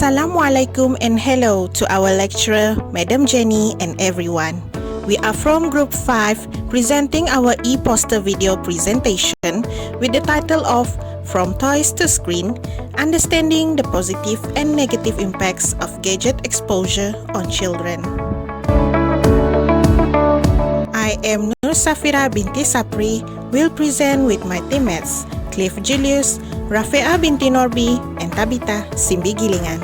Assalamualaikum and hello to our lecturer, Madam Jenny and everyone. We are from Group 5 presenting our e-poster video presentation with the title of From Toys to Screen, Understanding the Positive and Negative Impacts of Gadget Exposure on Children. I am NURSAHFIRAH binti SAPRI, will present with my teammates Cliff JULIUS, RAFEAH binti NORBEE, and TABITHA SIMBIH GILINGAN.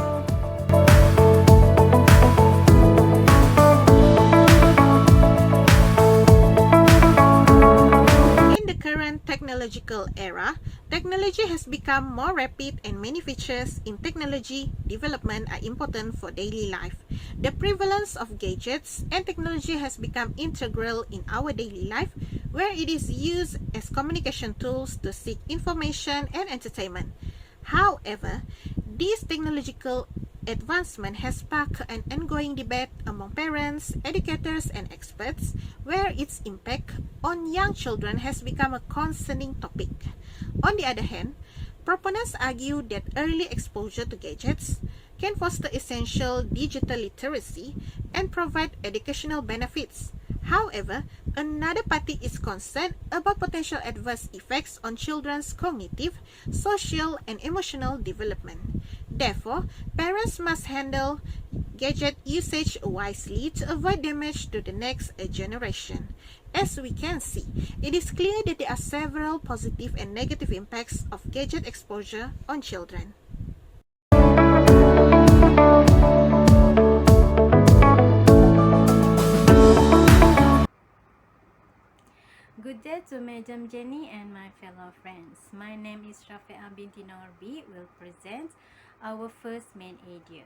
In the current technological era, technology has become more rapid and many features in technology development are important for daily life. The prevalence of gadgets and technology has become integral in our daily life, where it is used as communication tools to seek information and entertainment. However, this technological advancement has sparked an ongoing debate among parents, educators, and experts, where its impact on young children has become a concerning topic. On the other hand, proponents argue that early exposure to gadgets can foster essential digital literacy and provide educational benefits. However, another party is concerned about potential adverse effects on children's cognitive, social, and emotional development. Therefore, parents must handle gadget usage wisely to avoid damage to the next generation. As we can see, it is clear that there are several positive and negative impacts of gadget exposure on children. Good day to Madam Jenny and my fellow friends. My name is RAFEAH binti NORBEE. Will present our first main idea.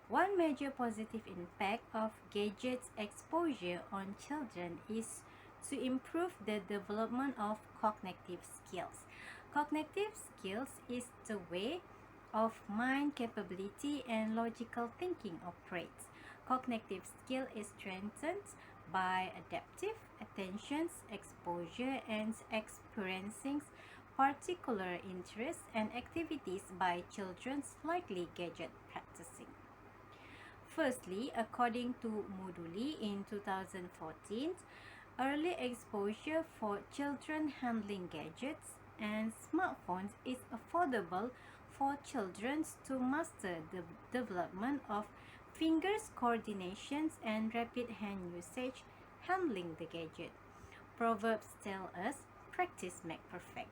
One major positive impact of gadgets exposure on children is to improve the development of cognitive skills. Cognitive skills is the way of mind capability and logical thinking operates. Cognitive skill is strengthened by adaptive attentions, exposure, and experiencing particular interests and activities by children's likely gadget practicing. Firstly, according to Moduli in 2014, early exposure for children handling gadgets and smartphones is affordable for children to master the development of fingers coordinations and rapid hand usage handling the gadget. Proverbs tell us, practice make perfect.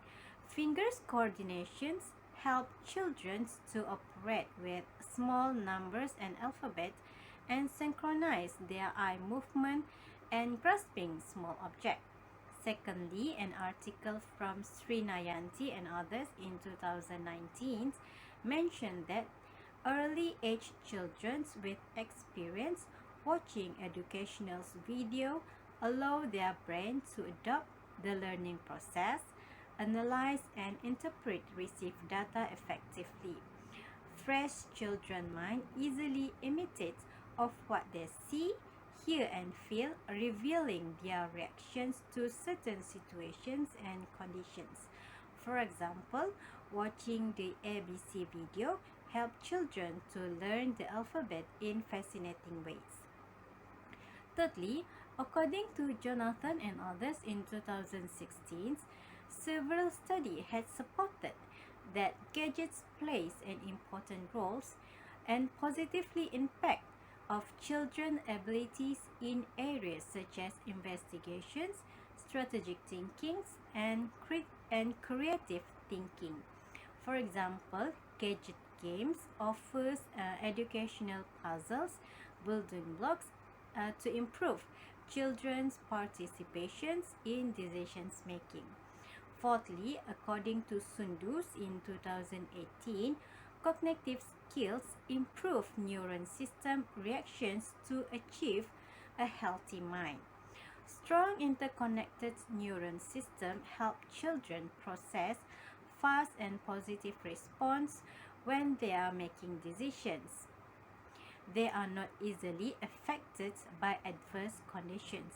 Fingers coordinations help children to operate with small numbers and alphabet and synchronize their eye movement and grasping small objects. Secondly, an article from Sri Nayanti and others in 2019 mentioned that early age children with experience watching educational video allow their brain to adopt the learning process, analyze and interpret received data effectively. Fresh children mind easily imitate of what they see, hear and feel, revealing their reactions to certain situations and conditions. For example, watching the ABC video help children to learn the alphabet in fascinating ways. Thirdly, according to Jonathan and others in 2016, several studies had supported that gadgets plays an important role and positively impact of children's abilities in areas such as investigations, strategic thinking, and creative thinking. For example, gadget games offers educational puzzles, building blocks to improve children's participations in decisions making. Fourthly, according to Sundus in 2018, cognitive skills improve neuron system reactions to achieve a healthy mind. Strong interconnected neuron system help children process fast and positive response when they are making decisions. They are not easily affected by adverse conditions.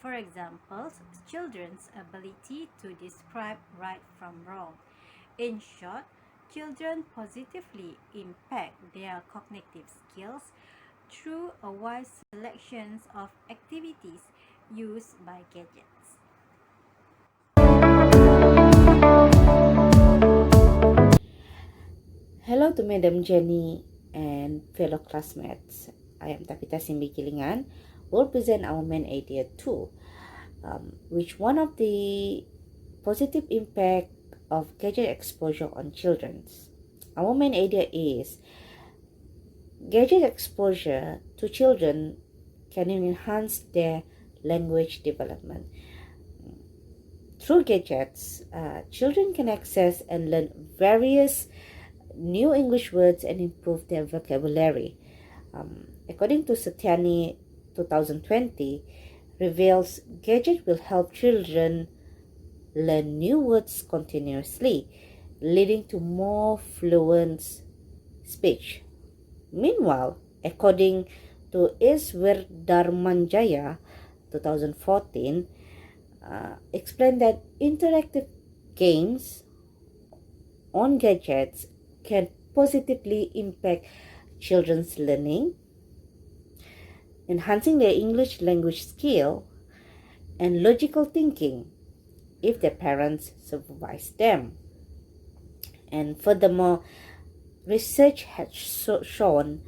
For example, children's ability to describe right from wrong. In short, children positively impact their cognitive skills through a wide selection of activities used by gadgets. Hello to Madam Jenny and fellow classmates. I am TABITHA GILINGAN. Will present our main idea too, which one of the positive impact of gadget exposure on children. Our main idea is gadget exposure to children can enhance their language development. Through gadgets, children can access and learn various new English words and improve their vocabulary. According to Satyani 2020, reveals Gadget will help children learn new words continuously, leading to more fluent speech. Meanwhile, according to Iswir Darmanjaya 2014, explained that interactive games on gadgets can positively impact children's learning, enhancing their English language skill and logical thinking if their parents supervise them. And furthermore, research has shown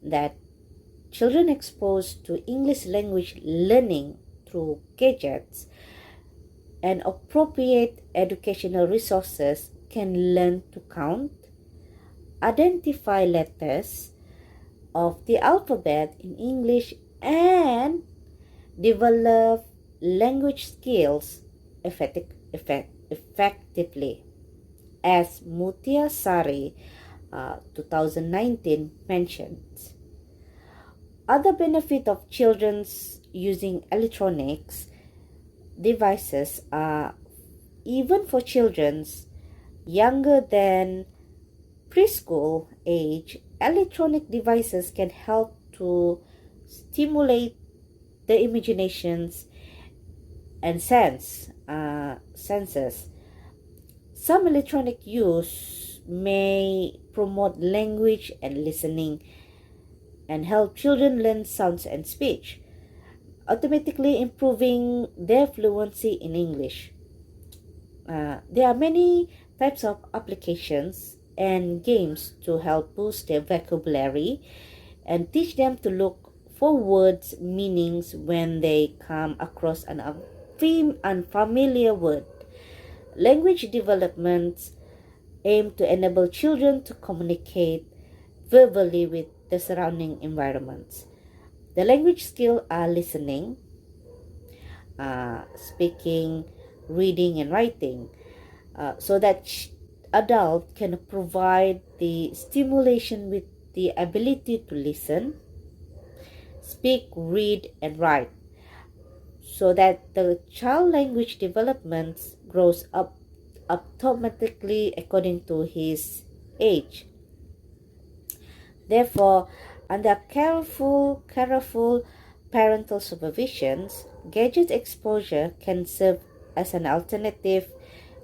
that children exposed to English language learning through gadgets and appropriate educational resources can learn to count, identify letters of the alphabet in English, and develop language skills effectively, as Mutia Sari 2019 mentions. Other benefit of children's using electronics devices are even for children younger than preschool age. Electronic devices can help to stimulate the imaginations and senses. Some electronic use may promote language and listening and help children learn sounds and speech, automatically improving their fluency in English. There are many types of applications and games to help boost their vocabulary and teach them to look for words meanings when they come across an unfamiliar word. Language development aim to enable children to communicate verbally with the surrounding environments. The language skills are listening, speaking, reading, and writing, so that adult can provide the stimulation with the ability to listen, speak, read, and write, so that the child language development grows up automatically according to his age. Therefore, under careful parental supervision, gadget exposure can serve as an alternative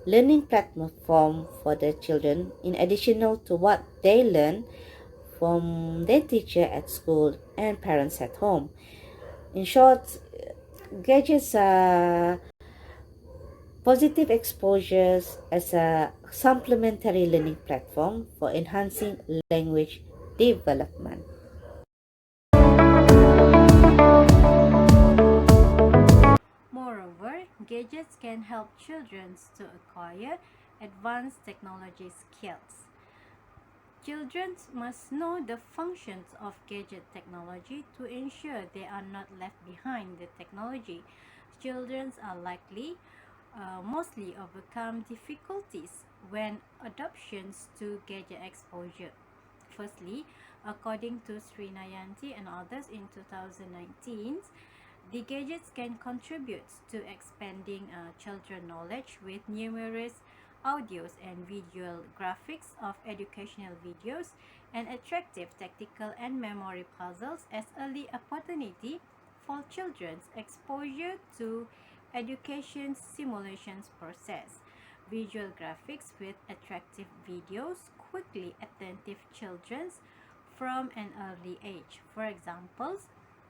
learning platform for the children, in addition to what they learn from their teacher at school and parents at home. In short, gadgets are positive exposures as a supplementary learning platform for enhancing language development. Moreover, gadgets can help children to acquire advanced technology skills. Children must know the functions of gadget technology to ensure they are not left behind the technology. Children are likely mostly overcome difficulties when adoptions to gadget exposure. Firstly, according to Sri Nayanti and others in 2019, the gadgets can contribute to expanding children's knowledge with numerous audios and visual graphics of educational videos and attractive tactical and memory puzzles as early opportunity for children's exposure to education simulations process. Visual graphics with attractive videos, quickly attentive children from an early age. For example,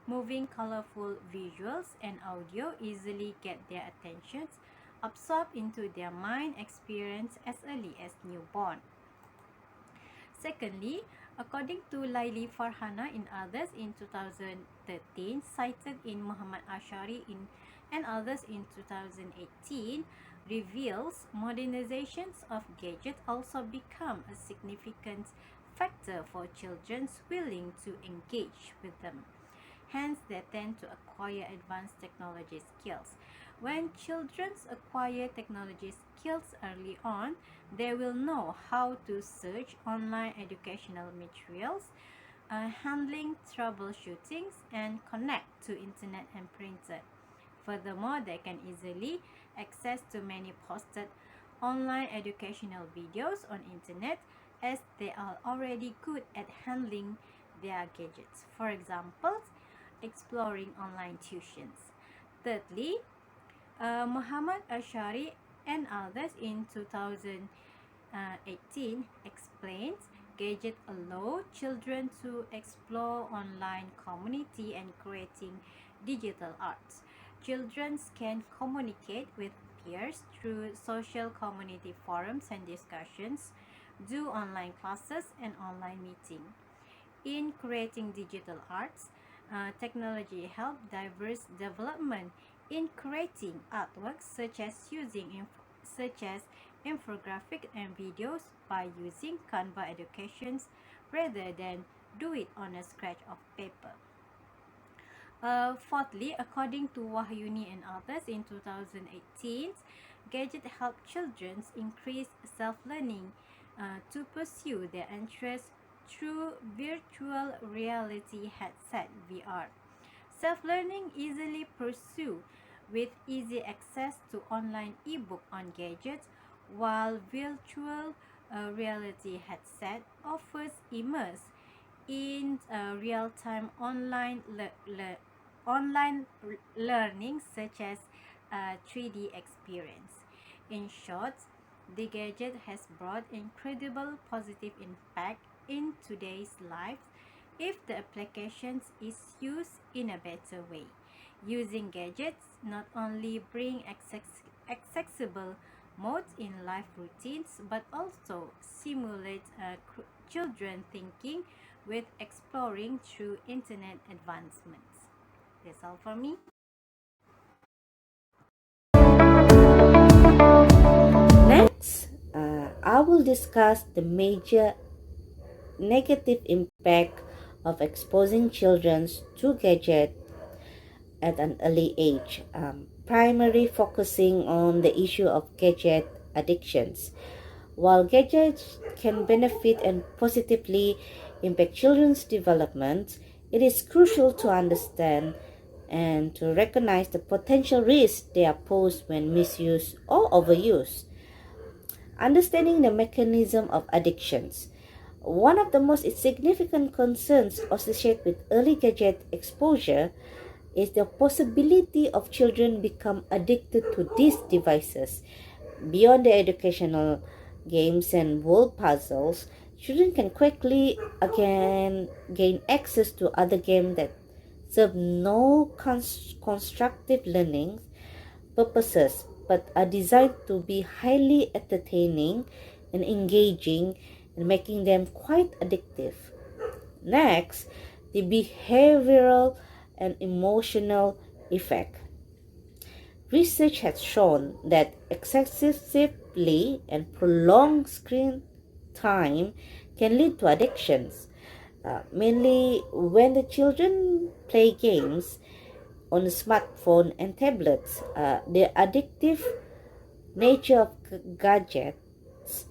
moving colorful visuals and audio easily get their attentions absorbed into their mind experience as early as newborn. Secondly, according to Laili Farhana and others in 2013, cited in Muhammad Ashari and others in 2018, reveals modernizations of gadgets also become a significant factor for children willing to engage with them. Hence, they tend to acquire advanced technology skills. When children acquire technology skills early on, they will know how to search online educational materials, handling troubleshootings, and connect to internet and printer. Furthermore, they can easily access to many posted online educational videos on internet as they are already good at handling their gadgets. For example, exploring online tuitions. Thirdly, Muhammad Ashari and others in 2018 explains gadgets allow children to explore online community and creating digital arts. Children can communicate with peers through social community forums and discussions, do online classes and online meetings. In creating digital arts, technology helps diverse development in creating artworks such as infographic and videos by using Canva educations rather than do it on a scratch of paper. Fourthly, according to Wahyuni and others in 2018, Gadget helped children increase self-learning to pursue their interests through virtual reality headset (VR). Self-learning easily pursued with easy access to online ebook on Gadget, while virtual reality headset offers immerse in real-time online learning such as 3D experience. In short, the gadget has brought incredible positive impact in today's life if the applications is used in a better way. Using gadgets not only bring accessible modes in life routines but also simulate children thinking with exploring through internet advancements. That's all for me. Next, I will discuss the major negative impact of exposing children to gadgets at an early age, primarily focusing on the issue of gadget addictions. While gadgets can benefit and positively impact children's development, it is crucial to understand and to recognize the potential risks they are posed when misused or overused. Understanding the mechanism of addictions. One of the most significant concerns associated with early gadget exposure is the possibility of children become addicted to these devices. Beyond the educational games and word puzzles, children can quickly again gain access to other games that serve no constructive learning purposes but are designed to be highly entertaining and engaging and making them quite addictive. Next, the behavioral and emotional effect. Research has shown that excessively and prolonged screen time can lead to addictions, mainly when the children play games on the smartphone and tablets. The addictive nature of gadgets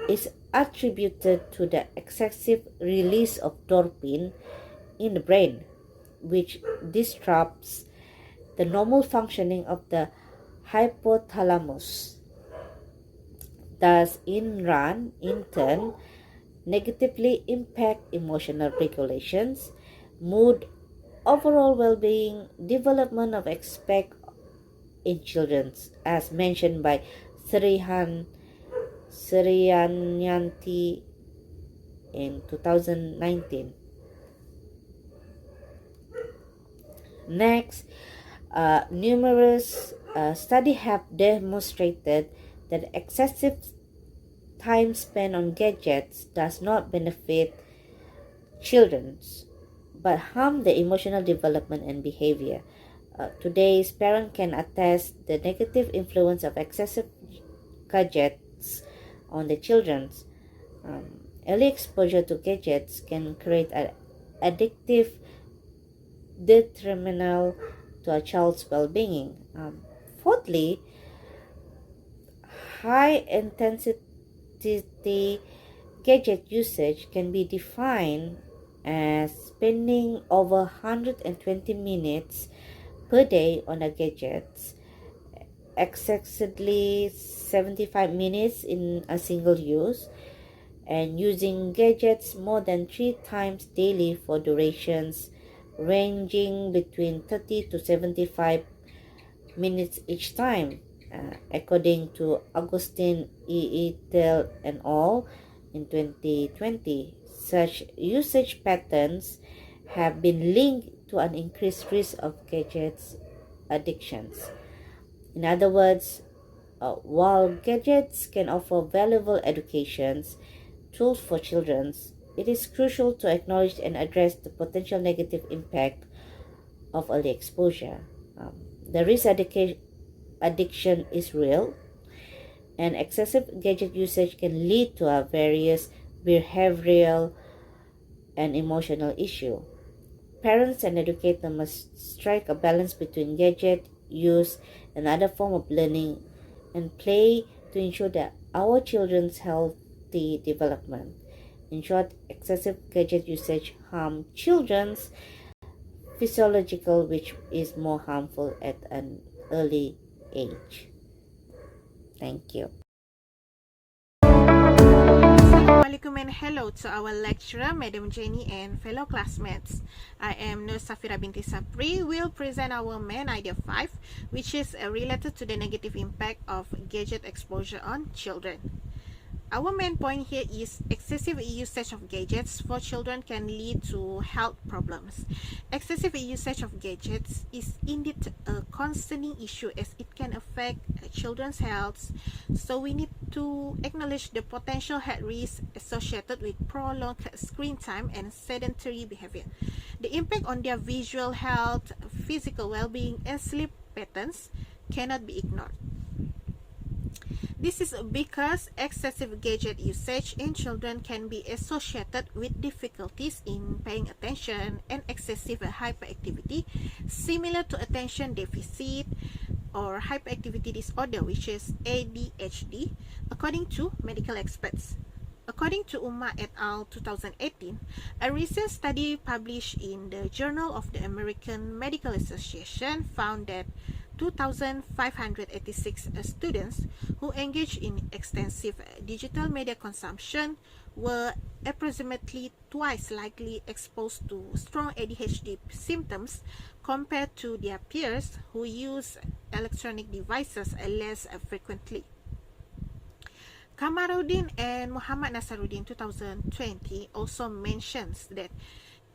is attributed to the excessive release of dopamine in the brain, which disrupts the normal functioning of the hypothalamus. Thus, in turn, negatively impact emotional regulations, mood, overall well-being, development of aspect in children, as mentioned by Srihan Suryanyanti in 2019. Next, numerous studies have demonstrated that excessive time spent on gadgets does not benefit children but harm their emotional development and behavior. Today's parents can attest the negative influence of excessive gadgets on the children. Early exposure to gadgets can create an addictive detrimental to a child's well-being. Fourthly, high intensity gadget usage can be defined as spending over 120 minutes per day on a gadget, excessively 75 minutes in a single use, and using gadgets more than 3 times daily for durations ranging between 30 to 75 minutes each time, according to Augustine et al. In 2020. Such usage patterns have been linked to an increased risk of gadgets addictions. In other words, while gadgets can offer valuable educations tools for children, it is crucial to acknowledge and address the potential negative impact of early exposure. The risk addiction is real, and excessive gadget usage can lead to a various behavioral and emotional issue. Parents and educators must strike a balance between gadget use and other form of learning and play to ensure that our children's healthy development. In short, excessive gadget usage harms children's physiological, which is more harmful at an early age. Thank you. Assalamualaikum and hello to our lecturer, Madam Jenny, and fellow classmates. I am NURSAHFIRAH binti SAPRI. Will present our main idea 5, which is related to the negative impact of gadget exposure on children. Our main point here is excessive usage of gadgets for children can lead to health problems. Excessive usage of gadgets is indeed a concerning issue as it can affect children's health, so we need to acknowledge the potential health risks associated with prolonged screen time and sedentary behavior. The impact on their visual health, physical well-being, and sleep patterns cannot be ignored. This is because excessive gadget usage in children can be associated with difficulties in paying attention and excessive hyperactivity, similar to attention deficit or hyperactivity disorder, which is ADHD, according to medical experts. According to Umar et al. 2018, a recent study published in the Journal of the American Medical Association found that 2,586 students who engaged in extensive digital media consumption were approximately twice likely exposed to strong ADHD symptoms compared to their peers who use electronic devices less frequently. Kamaruddin and Muhammad Nasaruddin 2020 also mentions that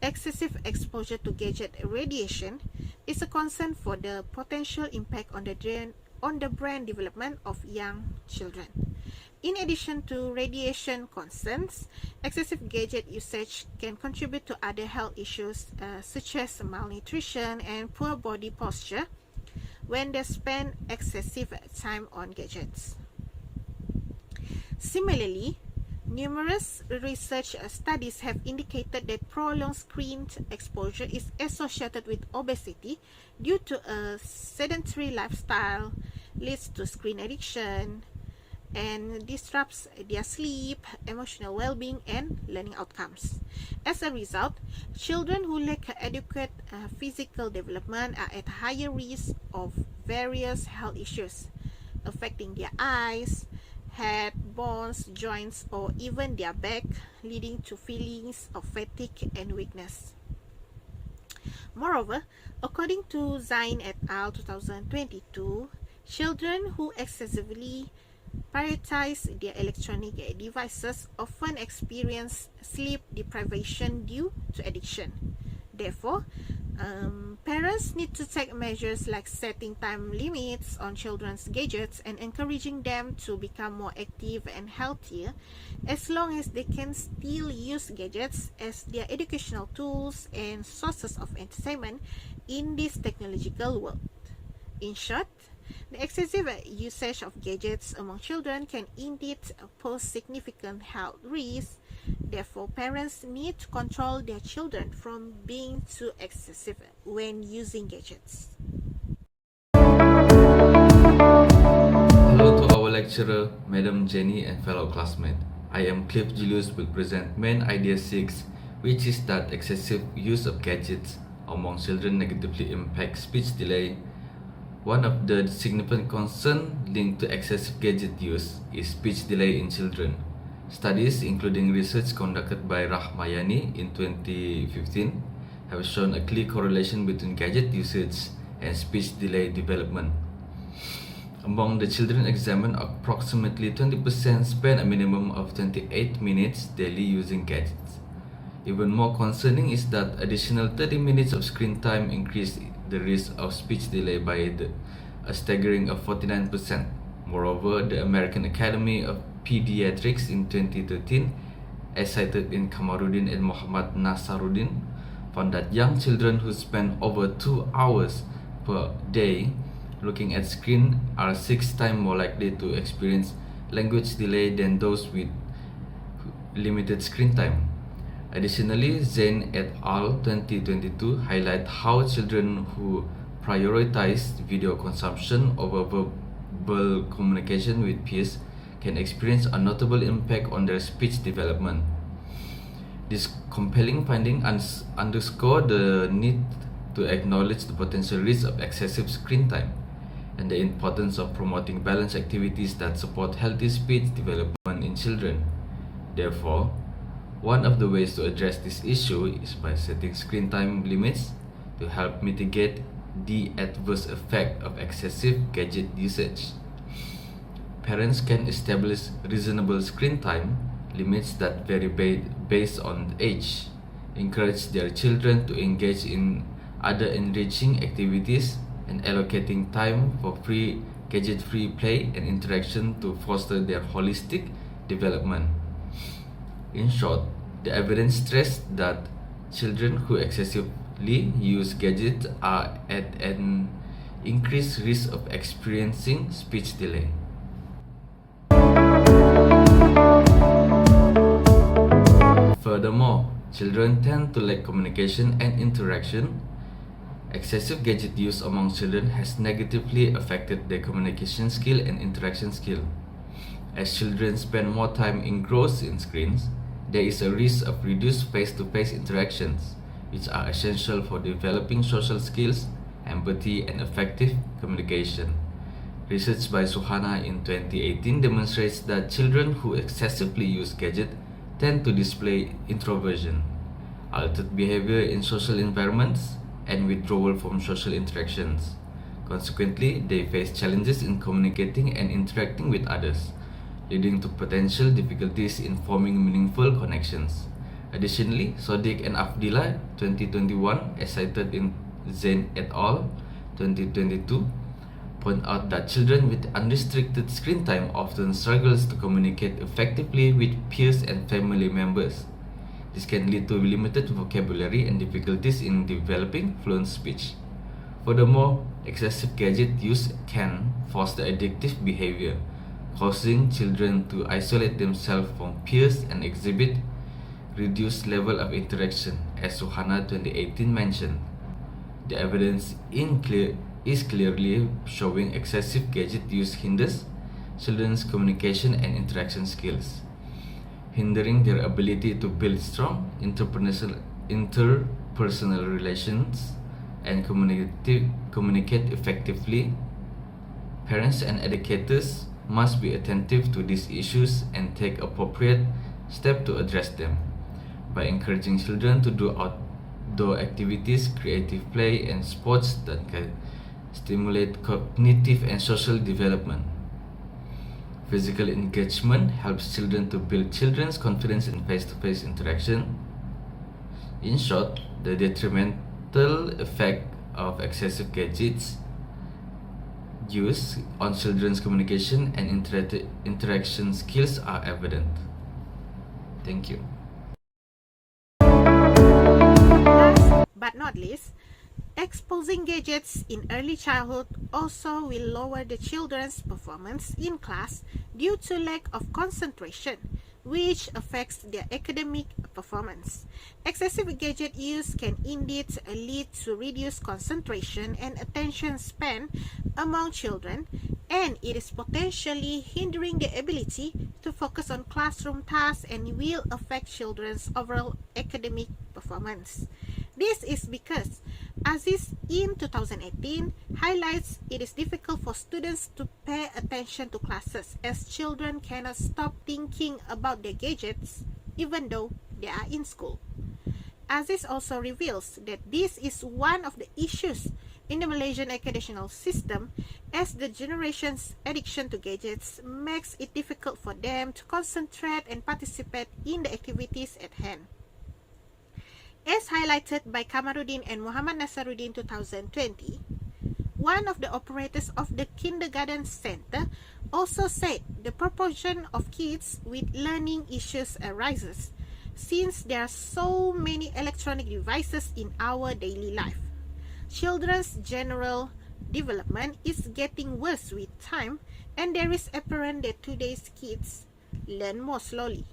excessive exposure to gadget radiation is a concern for the potential impact on the brain development of young children. In addition to radiation concerns, excessive gadget usage can contribute to other health issues such as malnutrition and poor body posture when they spend excessive time on gadgets. Similarly, numerous research studies have indicated that prolonged screen exposure is associated with obesity due to a sedentary lifestyle, leads to screen addiction, and disrupts their sleep, emotional well-being, and learning outcomes. As a result, children who lack adequate physical development are at higher risk of various health issues, affecting their eyes, head, bones, joints, or even their back, leading to feelings of fatigue and weakness. Moreover, according to Zain et al. 2022, children who excessively prioritize their electronic devices often experience sleep deprivation due to addiction. Therefore, parents need to take measures like setting time limits on children's gadgets and encouraging them to become more active and healthier, as long as they can still use gadgets as their educational tools and sources of entertainment in this technological world. In short, the excessive usage of gadgets among children can indeed pose significant health risks. Therefore, parents need to control their children from being too excessive when using gadgets. Hello to our lecturer, Madam Jenny, and fellow classmates. I am Cliff Julius will present main idea 6, which is that excessive use of gadgets among children negatively impacts speech delay. One of the significant concerns linked to excessive gadget use is speech delay in children. Studies, including research conducted by Rahmayani in 2015, have shown a clear correlation between gadget usage and speech delay development. Among the children examined, approximately 20% spend a minimum of 28 minutes daily using gadgets. Even more concerning is that additional 30 minutes of screen time increased the risk of speech delay by a staggering of 49%. Moreover, the American Academy of Pediatrics in 2013, as cited in Kamarudin and Muhammad Nasaruddin, found that young children who spend over 2 hours per day looking at screen are 6 times more likely to experience language delay than those with limited screen time. Additionally, Zain et al. 2022 highlight how children who prioritize video consumption over verbal communication with peers can experience a notable impact on their speech development. This compelling finding underscore the need to acknowledge the potential risks of excessive screen time and the importance of promoting balanced activities that support healthy speech development in children. Therefore, one of the ways to address this issue is by setting screen time limits to help mitigate the adverse effect of excessive gadget usage. Parents can establish reasonable screen time limits that vary based on age, encourage their children to engage in other enriching activities, and allocating time for gadget-free play and interaction to foster their holistic development. In short, the evidence stressed that children who excessively use gadgets are at an increased risk of experiencing speech delay. Furthermore, children tend to lack communication and interaction. Excessive gadget use among children has negatively affected their communication skill and interaction skill. As children spend more time engrossed in screens, there is a risk of reduced face-to-face interactions, which are essential for developing social skills, empathy, and effective communication. Research by Suhana in 2018 demonstrates that children who excessively use gadgets tend to display introversion, altered behavior in social environments, and withdrawal from social interactions. Consequently, they face challenges in communicating and interacting with others, leading to potential difficulties in forming meaningful connections. Additionally, Sodiq and Afdillah 2021, as cited in Zain et al. 2022, point out that children with unrestricted screen time often struggles to communicate effectively with peers and family members. This can lead to limited vocabulary and difficulties in developing fluent speech. Furthermore, excessive gadget use can foster addictive behavior, causing children to isolate themselves from peers and exhibit reduced level of interaction, as Suhana 2018 mentioned. The evidence is clearly showing excessive gadget use hinders children's communication and interaction skills, hindering their ability to build strong interpersonal relations and communicate effectively. Parents and educators must be attentive to these issues and take appropriate steps to address them by encouraging children to do outdoor activities, creative play, and sports that can stimulate cognitive and social development. Physical engagement helps children to build children's confidence in face-to-face interaction. In short, the detrimental effect of excessive gadgets use on children's communication and interaction skills are evident. Thank you. Last but not least, exposing gadgets in early childhood also will lower the children's performance in class due to lack of concentration, which affects their academic performance. Excessive gadget use can indeed lead to reduced concentration and attention span among children, and it is potentially hindering their ability to focus on classroom tasks and will affect children's overall academic performance. This is because Aziz in 2018 highlights it is difficult for students to pay attention to classes as children cannot stop thinking about their gadgets even though they are in school. Aziz also reveals that this is one of the issues in the Malaysian educational system as the generation's addiction to gadgets makes it difficult for them to concentrate and participate in the activities at hand. As highlighted by Kamaruddin and Muhammad Nasaruddin 2020, one of the operators of the kindergarten center also said the proportion of kids with learning issues arises since there are so many electronic devices in our daily life. Children's general development is getting worse with time, and there is apparent that today's kids learn more slowly.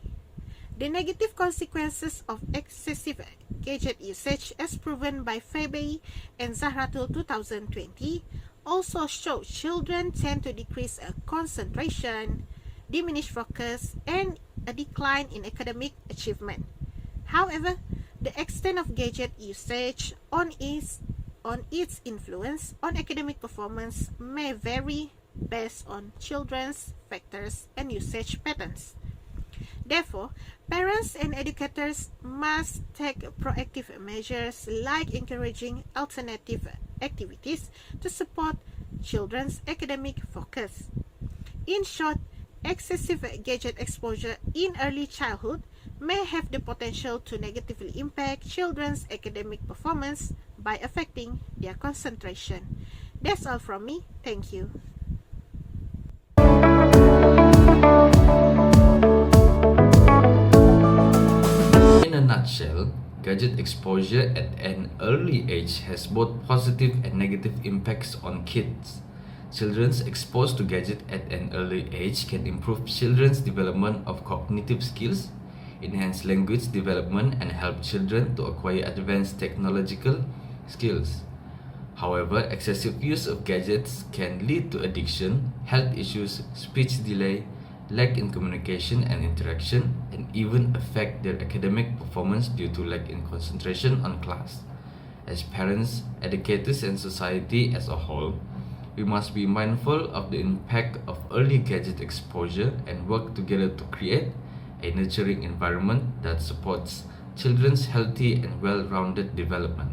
The negative consequences of excessive gadget usage, as proven by Febe and Zahratul 2020, also show children tend to decrease concentration, diminish focus, and a decline in academic achievement. However, the extent of gadget usage on its influence on academic performance may vary based on children's factors and usage patterns. Therefore, parents and educators must take proactive measures like encouraging alternative activities to support children's academic focus. In short, excessive gadget exposure in early childhood may have the potential to negatively impact children's academic performance by affecting their concentration. That's all from me. Thank you. In a nutshell, gadget exposure at an early age has both positive and negative impacts on kids. Children exposed to gadgets at an early age can improve children's development of cognitive skills, enhance language development, and help children to acquire advanced technological skills. However, excessive use of gadgets can lead to addiction, health issues, speech delay, lack in communication and interaction, and even affect their academic performance due to lack in concentration on class. As parents, educators, and society as a whole, we must be mindful of the impact of early gadget exposure and work together to create a nurturing environment that supports children's healthy and well-rounded development.